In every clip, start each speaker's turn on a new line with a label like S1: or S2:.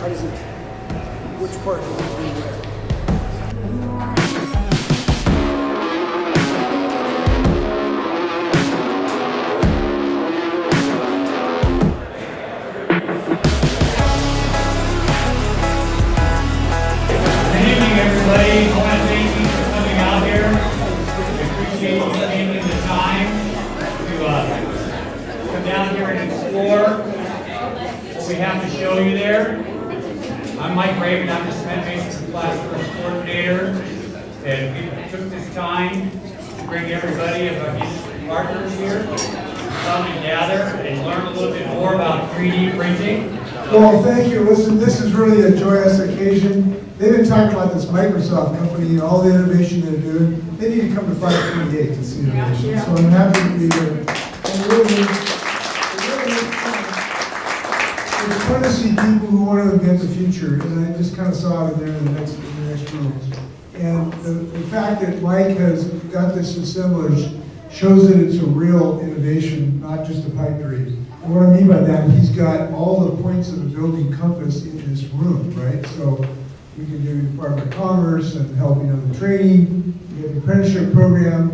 S1: does it, which part does it do where?
S2: Good evening, everybody. I want to thank you for coming out here. We appreciate you taking the time to come down here and explore what we have to show you there. I'm Mike Raymond. I'm the Cement Masons Class First Coordinator, and we took this time to bring everybody of our industry partners here to come and gather and learn a little bit more about 3D printing.
S3: Well, thank you. Listen, this is really a joyous occasion. They've been talking about this Microsoft company and all the innovation they're doing. They need to come to 528 to see innovation. So I'm happy to be here. It's fun to see people who want to invent the future, and I just kind of saw it in there in the next room. And the fact that Mike has got this assemblage shows that it's a real innovation, not just a pipe dream. And what I mean by that, he's got all the points of the building compass in this room, right? So we can do Department of Commerce and helping on the training. You have the apprenticeship program.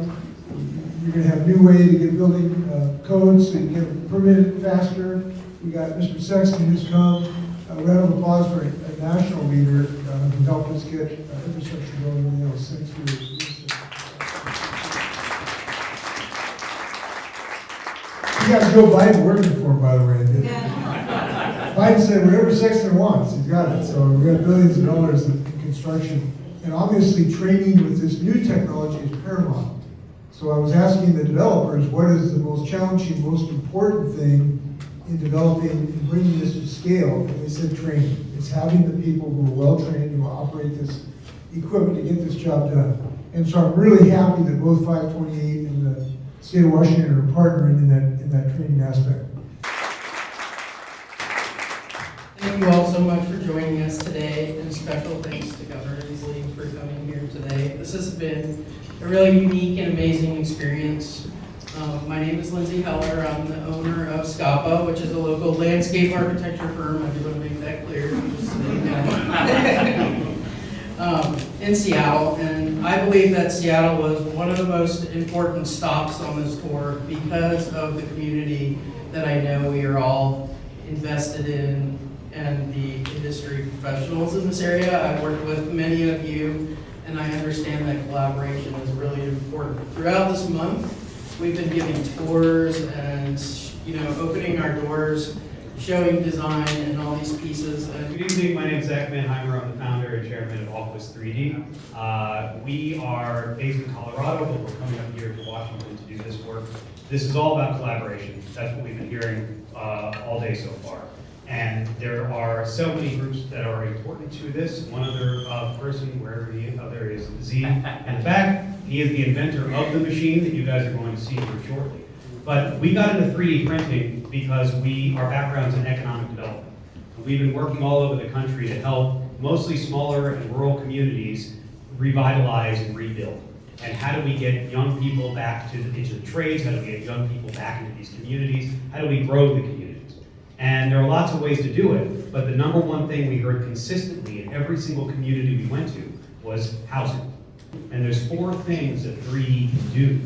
S3: You're going to have a new way to get building codes so you can get permitted faster. We got Mr. Sexton who's come. A round of applause for a national leader who helped us get infrastructure going in the 6 years. We got Joe Biden working for him, by the way. Biden said whatever Sexton wants, he's got it. So we've got billions of dollars in construction. And obviously training with this new technology is paramount. So I was asking the developers, what is the most challenging, most important thing in developing and bringing this to scale? And they said training. It's having the people who are well trained who will operate this equipment to get this job done. And so I'm really happy that both 528 and the state of Washington are partnering in that training aspect.
S4: Thank you all so much for joining us today, and special thanks to Governor Inslee for coming here today. This has been a really unique and amazing experience. My name is Lindsey Heller. I'm the owner of Skapa, which is a local landscape architecture firm. I do want to make that clear. Just so you know. In Seattle, and I believe that Seattle was one of the most important stops on this tour because of the community that I know we are all invested in and the industry professionals in this area. I've worked with many of you, and I understand that collaboration is really important. Throughout this month, we've been giving tours and opening our doors, showing design and all these pieces.
S2: Good evening, my name is Mannheimer. I'm the founder and chairman of Alquist 3D. We are based in Colorado, but we're coming up here to Washington to do this work. This is all about collaboration. That's what we've been hearing all day so far. And there are so many groups that are important to this. One other person, wherever the other is, Z in the back. He is the inventor of the machine that you guys are going to see here shortly. But we got into 3D printing because our background's in economic development. We've been working all over the country to help mostly smaller and rural communities revitalize and rebuild. And how do we get young people back into the trades? How do we get young people back into these communities? How do we grow the communities? And there are lots of ways to do it, but the number one thing we heard consistently in every single community we went to was housing. And there's 4 things that 3D can do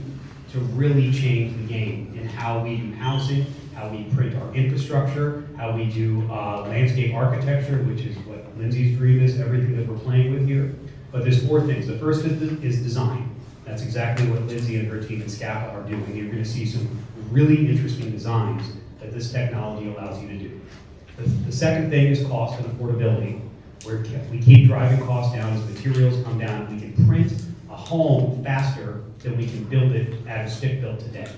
S2: to really change the game in how we do housing, how we print our infrastructure, how we do landscape architecture, which is what Lindsey's dream is, everything that we're playing with here. But there's 4 things. The first is design. That's exactly what Lindsey and her team at Skapa are doing. You're going to see some really interesting designs that this technology allows you to do. The second thing is cost and affordability. We keep driving costs down as materials come down. We can print a home faster than we can build it at a stick built today.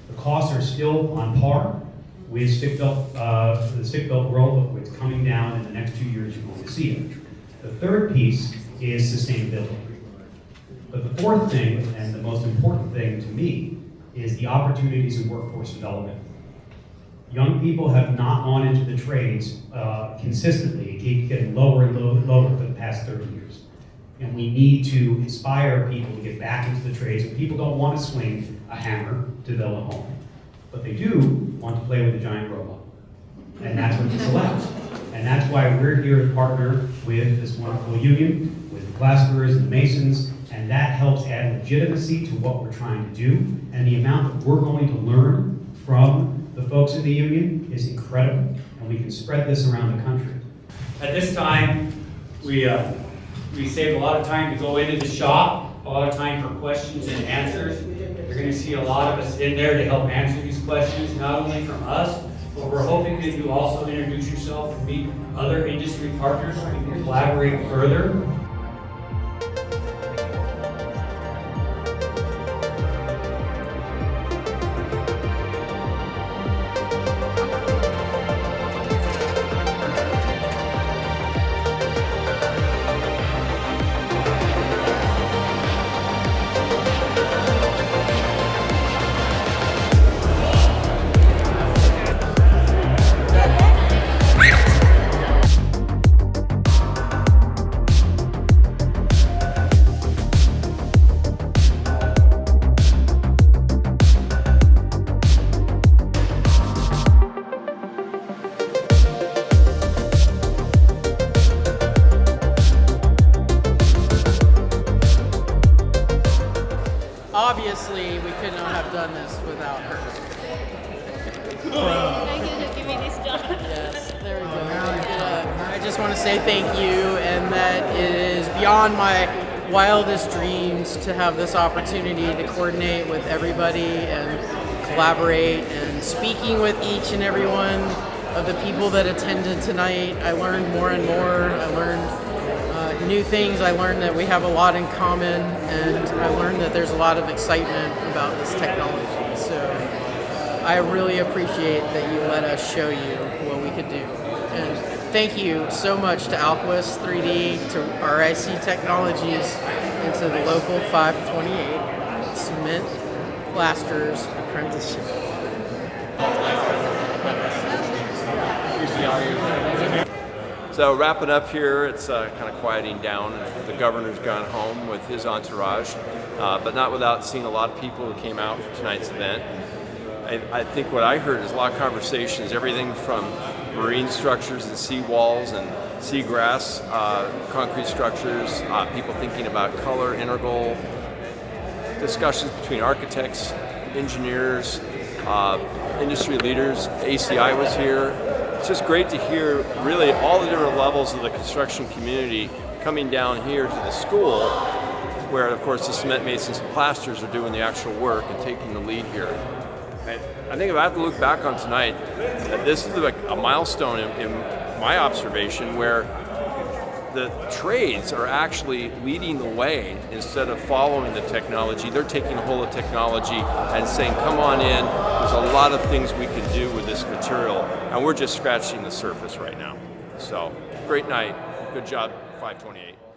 S2: The costs are still on par with stick built, the stick built world, but it's coming down in the next 2 years. You're going to see it. The third piece is sustainability. But the fourth thing, and the most important thing to me, is the opportunities in workforce development. Young people have not gone into the trades consistently. It keeps getting lower and lower for the past 30 years. And we need to inspire people to get back into the trades. And people don't want to swing a hammer to build a home. But they do want to play with a giant robot. And that's what this allows. And that's why we're here to partner with this wonderful union, with the plasterers and the masons, and that helps add legitimacy to what we're trying to do. And the amount that we're going to learn from the folks in the union is incredible, and we can spread this around the country.
S5: At this time, we saved a lot of time to go into the shop, a lot of time for questions and answers. You're going to see a lot of us in there to help answer these questions, not only from us, but we're hoping that you also introduce yourself and meet other industry partners so we can collaborate further.
S4: Obviously, we could not have done this without her.
S6: Thank you for giving this job.
S4: Yes, there we go. I just want to say thank you, and that it is beyond my wildest dreams to have this opportunity to coordinate with everybody and collaborate, and speaking with each and every one of the people that attended tonight. I learned more and more. I learned new things. I learned that we have a lot in common, and I learned that there's a lot of excitement about this technology. So I really appreciate that you let us show you what we could do. And thank you so much to Alquist 3D, to RIC Technologies, and to the local 528 Cement Plasterers Apprenticeship.
S7: So wrapping up here, it's kind of quieting down. The governor's gone home with his entourage, but not without seeing a lot of people who came out for tonight's event. I think what I heard is a lot of conversations, everything from marine structures and sea walls and seagrass, concrete structures, people thinking about color, integral, discussions between architects, engineers, industry leaders. ACI was here. It's just great to hear really all the different levels of the construction community coming down here to the school, where of course the cement masons and plasters are doing the actual work and taking the lead here. And I think if I have to look back on tonight, this is like a milestone in my observation, where the trades are actually leading the way instead of following the technology. They're taking a hold of technology and saying, come on in, there's a lot of things we can do with this material, and we're just scratching the surface right now. So, great night, good job, 528.